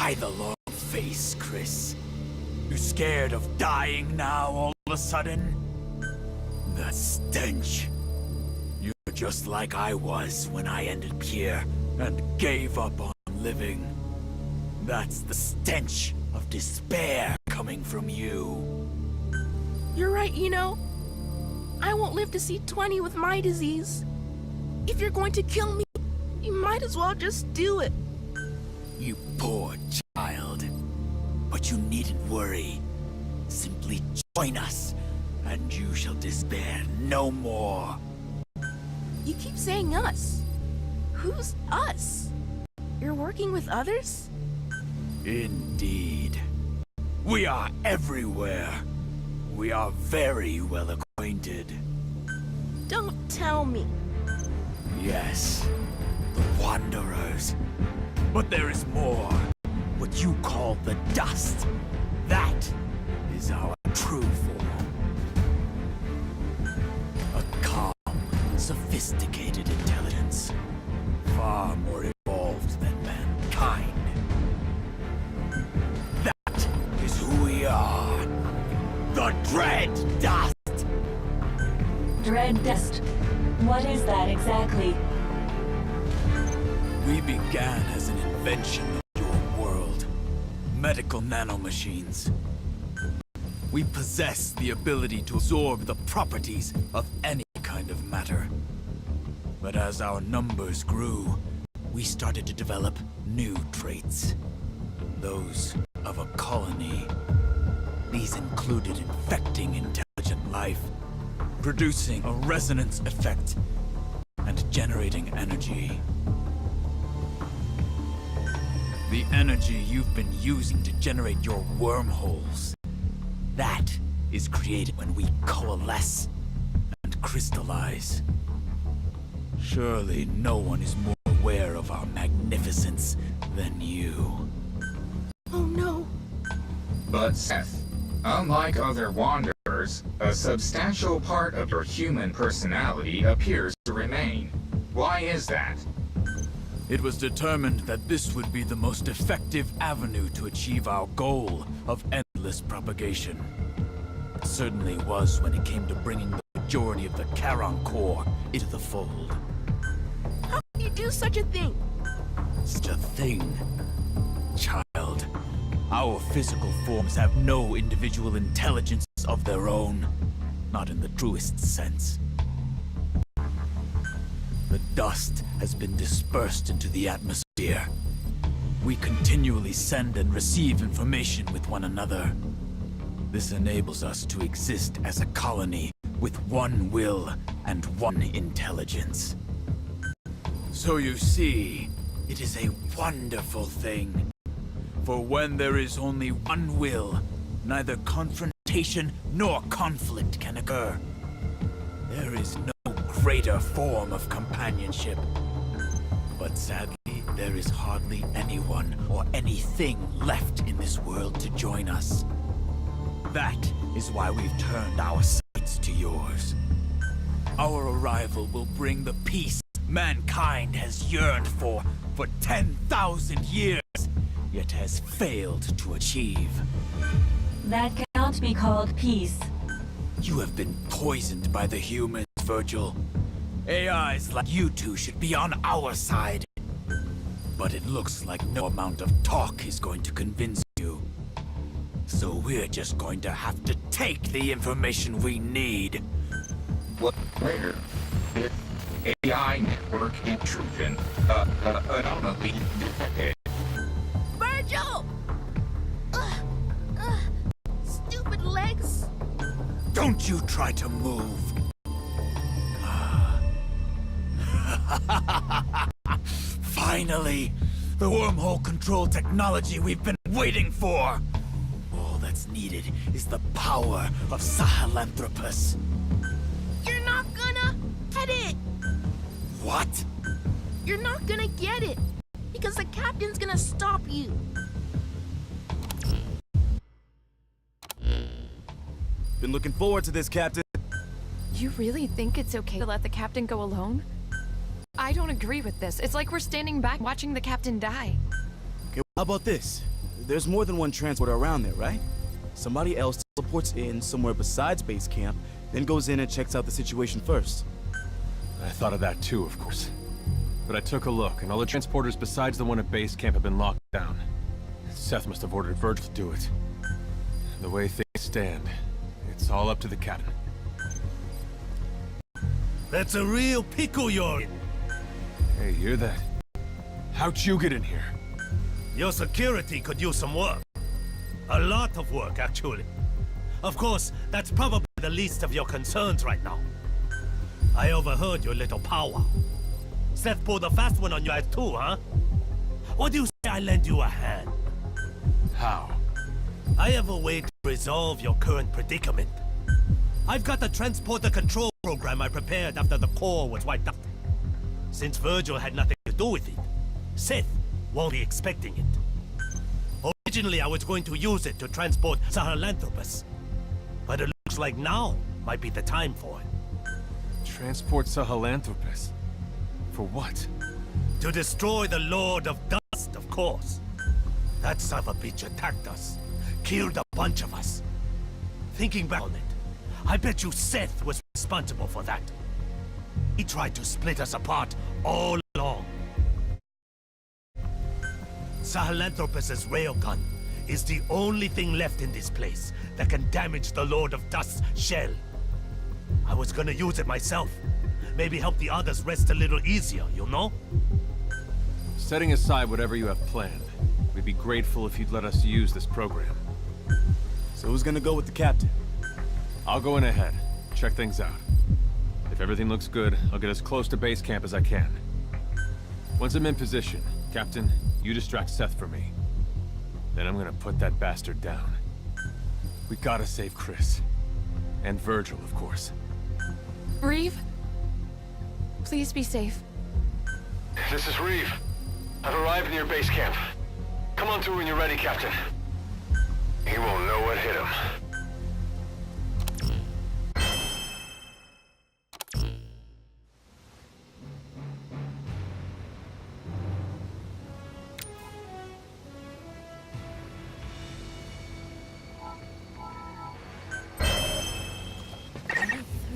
Why the long face, Chris? You scared of dying now all of a sudden? That stench. You're just like I was when I ended here and gave up on living. That's the stench of despair coming from you. You're right, you know. I won't live to see 20 with my disease. If you're going to kill me, you might as well just do it. You poor child. But you needn't worry. Simply join us, and you shall despair no more. You keep saying us. Who's us? You're working with others? Indeed. We are everywhere. We are very well acquainted. Don't tell me. Yes, the Wanderers. But there is more. What you call the dust. That is our true form. A calm, sophisticated intelligence. Far more evolved than mankind. That is who we are. The Dread Dust! Dread Dust? What is that exactly? We began as an invention of your world. Medical nanomachines. We possess the ability to absorb the properties of any kind of matter. But as our numbers grew, we started to develop new traits. Those of a colony. These included infecting intelligent life, producing a resonance effect, and generating energy. The energy you've been using to generate your wormholes. That is created when we coalesce and crystallize. Surely no one is more aware of our magnificence than you. Oh no. But Seth, unlike other Wanderers, a substantial part of your human personality appears to remain. Why is that? It was determined that this would be the most effective avenue to achieve our goal of endless propagation. It certainly was when it came to bringing the majority of the Charon core into the fold. How can you do such a thing? Such a thing? Child, our physical forms have no individual intelligence of their own. Not in the truest sense. The dust has been dispersed into the atmosphere. We continually send and receive information with one another. This enables us to exist as a colony with one will and one intelligence. So you see, it is a wonderful thing. For when there is only one will, neither confrontation nor conflict can occur. There is no greater form of companionship. But sadly, there is hardly anyone or anything left in this world to join us. That is why we've turned our sights to yours. Our arrival will bring the peace mankind has yearned for 10,000 years, yet has failed to achieve. That cannot be called peace. You have been poisoned by the humans, Virgil. AIs like you two should be on our side. But it looks like no amount of talk is going to convince you. So we're just going to have to take the information we need. What later? AI network intrusion. Anomaly detected. Virgil! Stupid legs. Don't you try to move. Finally! The wormhole control technology we've been waiting for! All that's needed is the power of Sahelanthropus. You're not gonna get it! What? You're not gonna get it! Because the captain's gonna stop you! Been looking forward to this, Captain. You really think it's okay to let the captain go alone? I don't agree with this. It's like we're standing back watching the captain die. Okay, how about this? There's more than one transporter around there, right? Somebody else teleports in somewhere besides base camp, then goes in and checks out the situation first. I thought of that too, of course. But I took a look, and all the transporters besides the one at base camp have been locked down. Seth must have ordered Virgil to do it. The way things stand, it's all up to the captain. That's a real pickle you're in. Hey, you hear that? How'd you get in here? Your security could use some work. A lot of work, actually. Of course, that's probably the least of your concerns right now. I overheard your little powwow. Seth pulled a fast one on you guys too, huh? What do you say I lend you a hand? How? I have a way to resolve your current predicament. I've got a transporter control program I prepared after the core was wiped out. Since Virgil had nothing to do with it, Seth won't be expecting it. Originally, I was going to use it to transport Sahelanthropus, but it looks like now might be the time for it. Transport Sahelanthropus? For what? To destroy the Lord of Dust, of course. That son of a bitch attacked us, killed a bunch of us. Thinking back on it, I bet you Seth was responsible for that. He tried to split us apart all along. Sahelanthropus' railgun is the only thing left in this place that can damage the Lord of Dust's shell. I was gonna use it myself. Maybe help the others rest a little easier, you know? Setting aside whatever you have planned, we'd be grateful if you'd let us use this program. So who's gonna go with the captain? I'll go in ahead, check things out. If everything looks good, I'll get as close to base camp as I can. Once I'm in position, Captain, you distract Seth for me. Then I'm gonna put that bastard down. We gotta save Chris. And Virgil, of course. Reeve? Please be safe. This is Reeve. I've arrived near base camp. Come on through when you're ready, Captain. He won't know what hit him.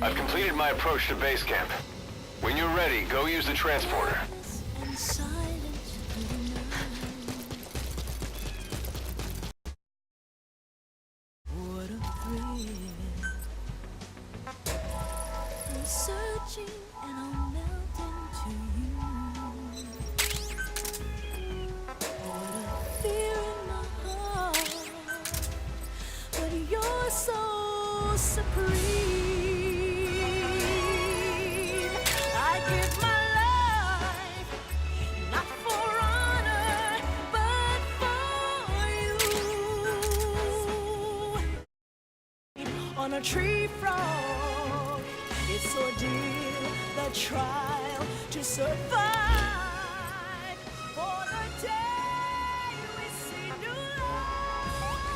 I've completed my approach to base camp. When you're ready, go use the transporter. Searching and I'll melt into you. What a fear in my heart, but you're so supreme. I give my life not for honor, but for you. On a tree frog, it's ordeal, the trial to survive. For the day we see new light,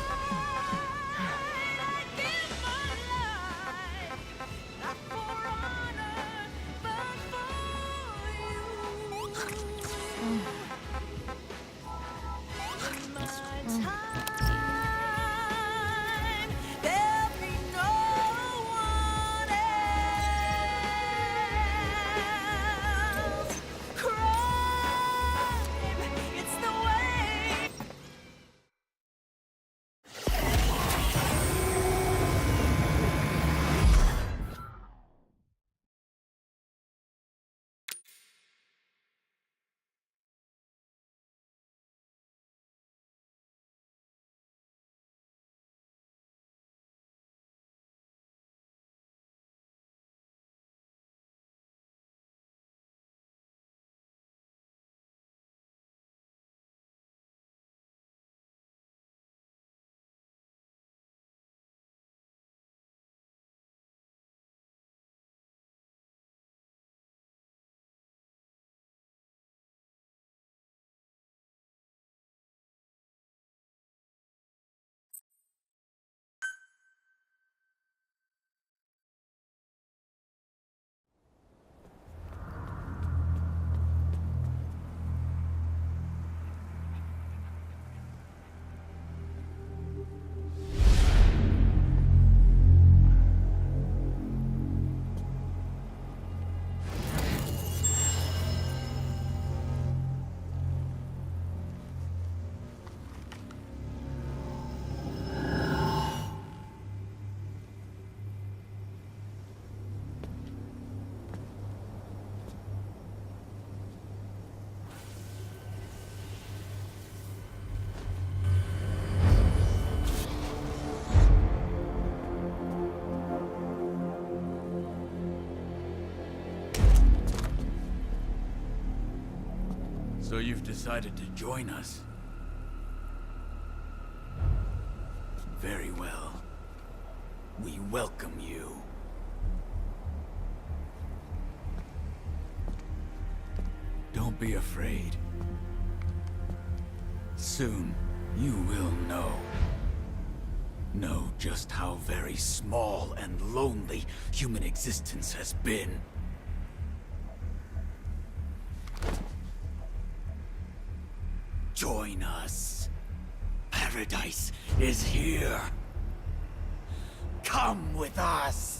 I give my life, not for honor, but for you. In my time, there'll be no one else. Cry So you've decided to join us? Very well. We welcome you. Don't be afraid. Soon, you will know. Know just how very small and lonely human existence has been. Join us. Paradise is here. Come with us.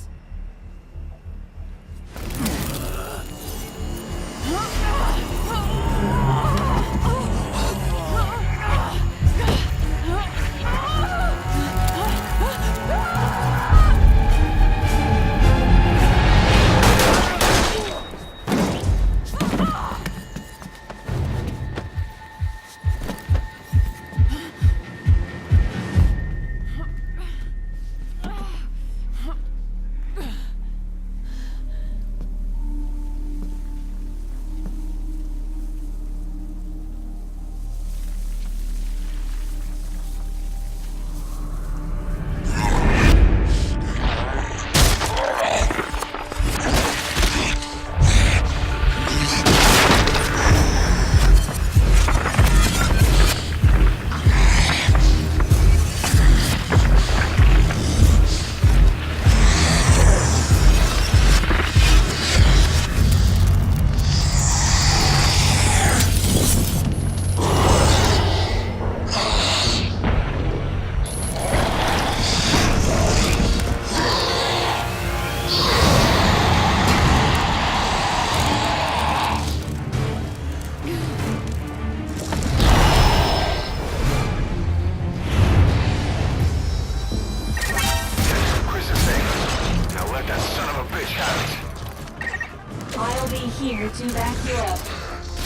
I'll be here to back you up,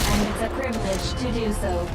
and it's a privilege to do so.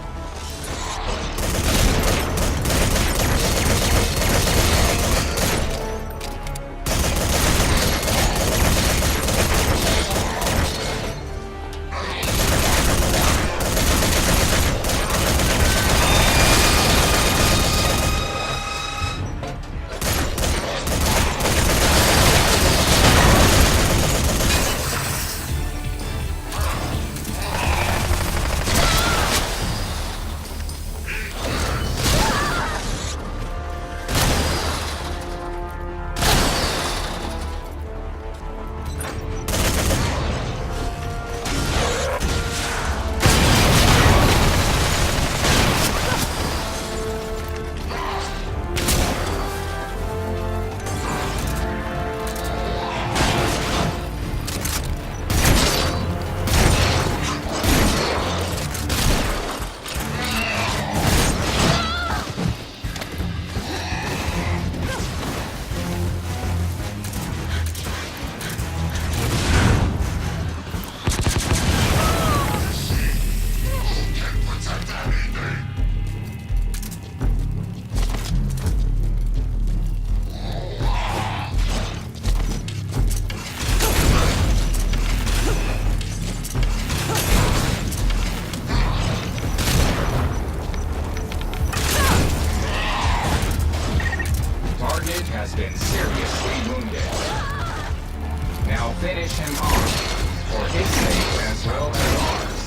Has been seriously wounded. Now finish him off, for his sake as well as ours.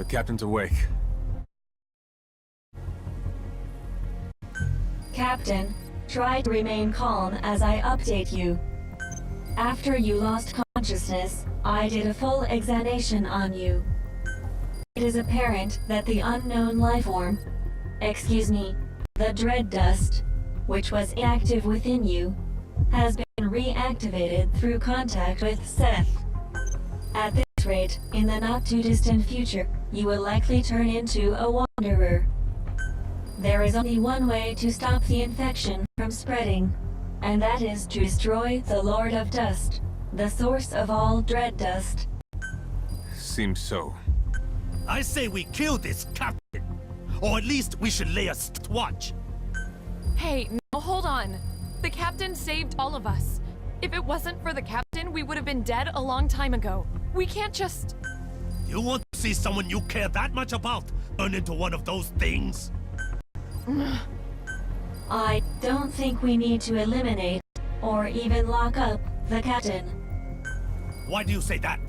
Captain's awake. Captain, try to remain calm as I update you. After you lost consciousness, I did a full examination on you. It is apparent that the unknown lifeform, the dread dust, which was inactive within you, has been reactivated through contact with Seth. At this rate, in the not-too-distant future, you will likely turn into a wanderer. There is only one way to stop the infection from spreading, and that is to destroy the Lord of Dust, the source of all dread dust. Seems so. I say we kill this captain. Or at least we should lay a watch. Hey, no, hold on. The captain saved all of us. If it wasn't for the captain, we would have been dead a long time ago. We can't just... You want to see someone you care that much about turn into one of those things? I don't think we need to eliminate, or even lock up, the captain. Why do you say that?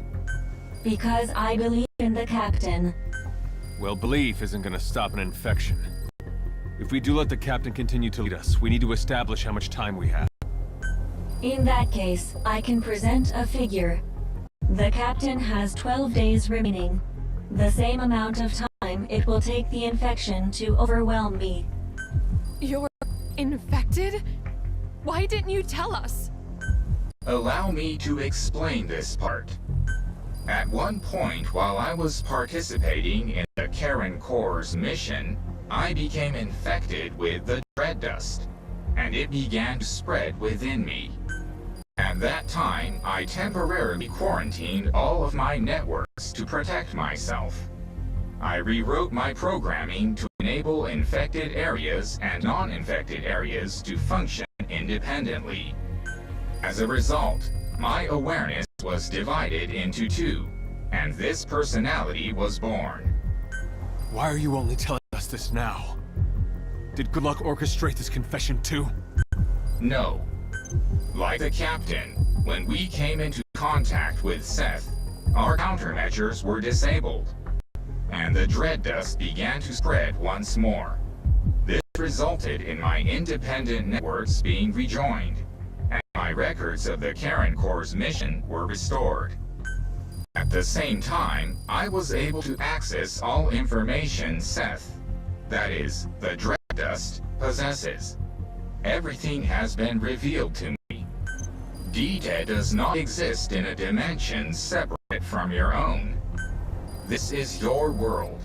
Because I believe in the captain. Well, belief isn't gonna stop an infection. If we do let the captain continue to lead us, we need to establish how much time we have. In that case, I can present a figure. The captain has 12 days remaining. The same amount of time it will take the infection to overwhelm me. You're infected? Why didn't you tell us? Allow me to explain this part. At one point while I was participating in the Karen Corps' mission, I became infected with the dread dust, and it began to spread within me. At that time, I temporarily quarantined all of my networks to protect myself. I rewrote my programming to enable infected areas and non-infected areas to function independently. As a result, my awareness was divided into two, and this personality was born. Why are you only telling us this now? Did Good Luck orchestrate this confession too? No. Like the captain, when we came into contact with Seth, our countermeasures were disabled, and the dread dust began to spread once more. This resulted in my independent networks being rejoined, and my records of the Karen Corps' mission were restored. At the same time, I was able to access all information Seth, that is, the dread dust, possesses. Everything has been revealed to me. Dita does not exist in a dimension separate from your own. This is your world.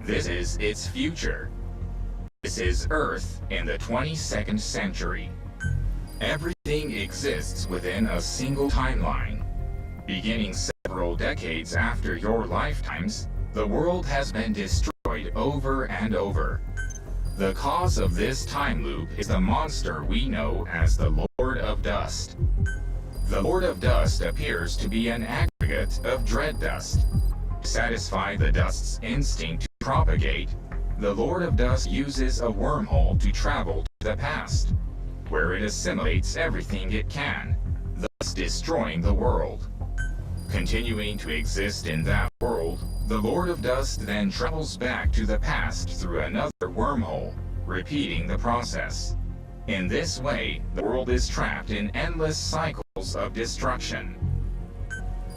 This is its future. This is Earth in the 22nd century. Everything exists within a single timeline. Beginning several decades after your lifetimes, the world has been destroyed over and over. The cause of this time loop is the monster we know as the Lord of Dust. The Lord of Dust appears to be an aggregate of dread dust. To satisfy the dust's instinct to propagate, the Lord of Dust uses a wormhole to travel to the past, where it assimilates everything it can, thus destroying the world. Continuing to exist in that world, the Lord of Dust then travels back to the past through another wormhole, repeating the process. In this way, the world is trapped in endless cycles of destruction.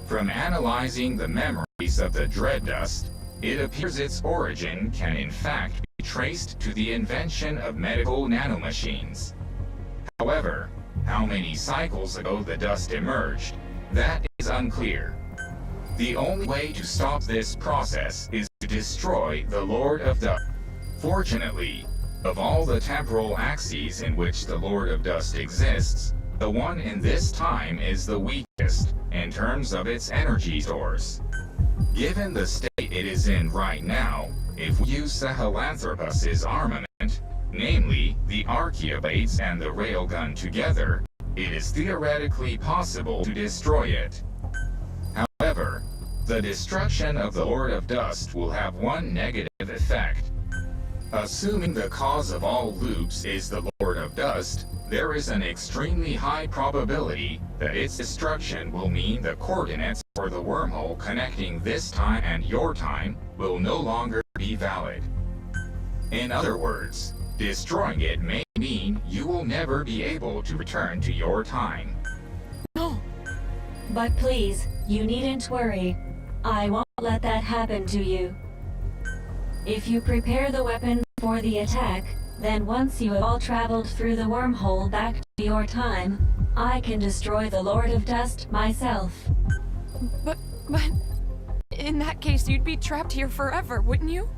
From analyzing the memories of the dread dust, it appears its origin can in fact be traced to the invention of medical nanomachines. However, how many cycles ago the dust emerged, that is unclear. The only way to stop this process is to destroy the Lord of Dust. Fortunately, of all the temporal axes in which the Lord of Dust exists, the one in this time is the weakest in terms of its energy stores. Given the state it is in right now, if we use Sahelanthropus's armament, namely the Archaeobates and the Railgun together, it is theoretically possible to destroy it. However, the destruction of the Lord of Dust will have one negative effect. Assuming the cause of all loops is the Lord of Dust, there is an extremely high probability that its destruction will mean the coordinates for the wormhole connecting this time and your time will no longer be valid. In other words, destroying it may mean you will never be able to return to your time. No. But please, you needn't worry. I won't let that happen to you. If you prepare the weapons for the attack, then once you have all traveled through the wormhole back to your time, I can destroy the Lord of Dust myself. But, in that case, you'd be trapped here forever, wouldn't you?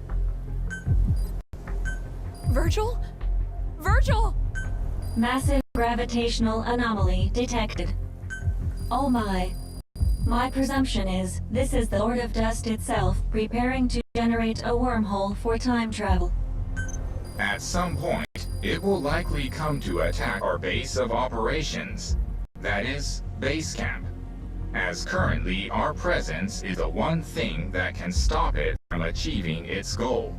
Virgil? Virgil! Massive gravitational anomaly detected. Oh my. My presumption is, this is the Lord of Dust itself preparing to generate a wormhole for time travel. At some point, it will likely come to attack our base of operations. That is, base camp. As currently, our presence is the one thing that can stop it from achieving its goal.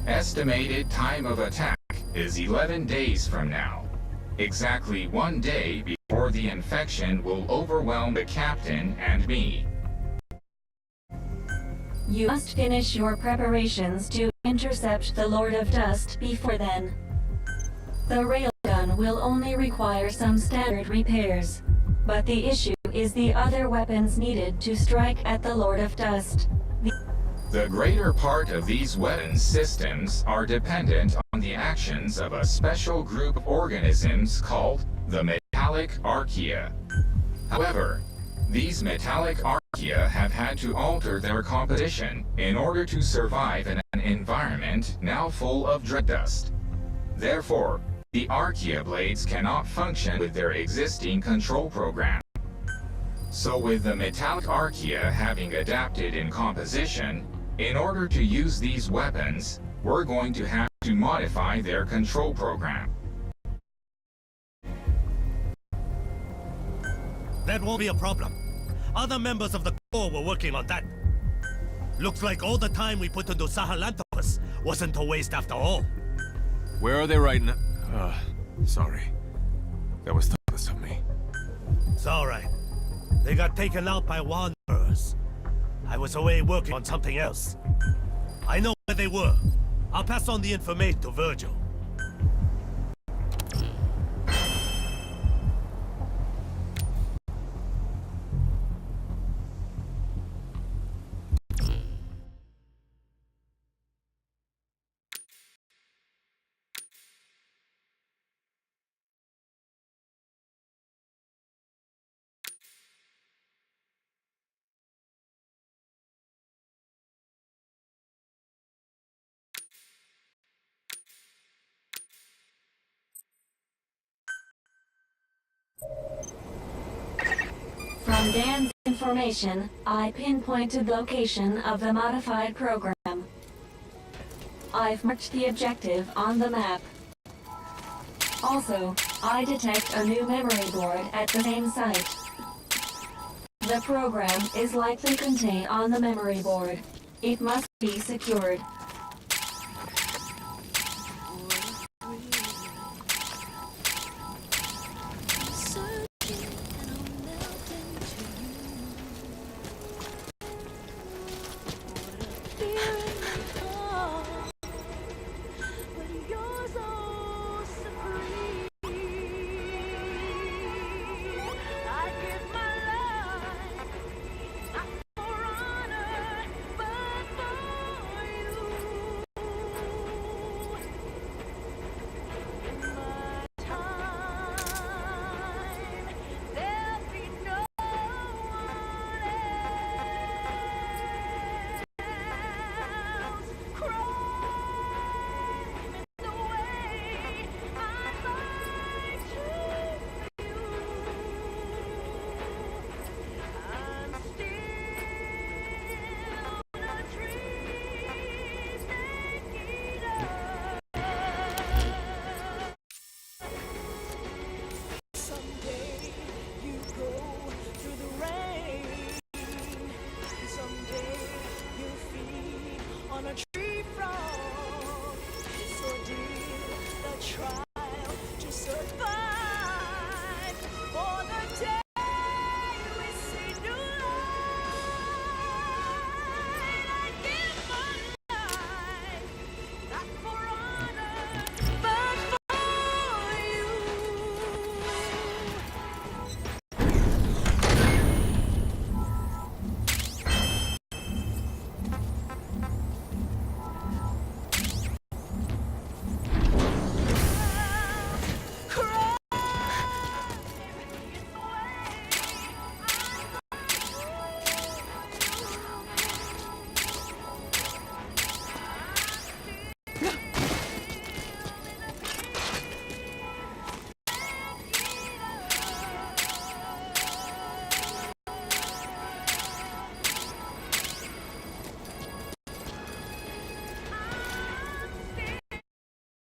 Estimated time of attack is 11 days from now. Exactly 1 day before the infection will overwhelm the captain and me. You must finish your preparations to intercept the Lord of Dust before then. The railgun will only require some standard repairs, but the issue is the other weapons needed to strike at the Lord of Dust. The greater part of these weapons systems are dependent on the actions of a special group of organisms called the metallic archaea. However, these metallic archaea have had to alter their composition in order to survive in an environment now full of dread dust. Therefore, the archaea blades cannot function with their existing control program. So with the metallic archaea having adapted in composition, in order to use these weapons, we're going to have to modify their control program. That won't be a problem. Other members of the Corps were working on that. Looks like all the time we put into Sahelanthropus wasn't a waste after all. Where are they right now? Sorry. That was thoughtless of me. It's alright. They got taken out by wanderers. I was away working on something else. I know where they were. I'll pass on the information to Virgil. From Dan's information, I pinpointed location of the modified program. I've marked the objective on the map. Also, I detect a new memory board at the same site. The program is likely contained on the memory board. It must be secured.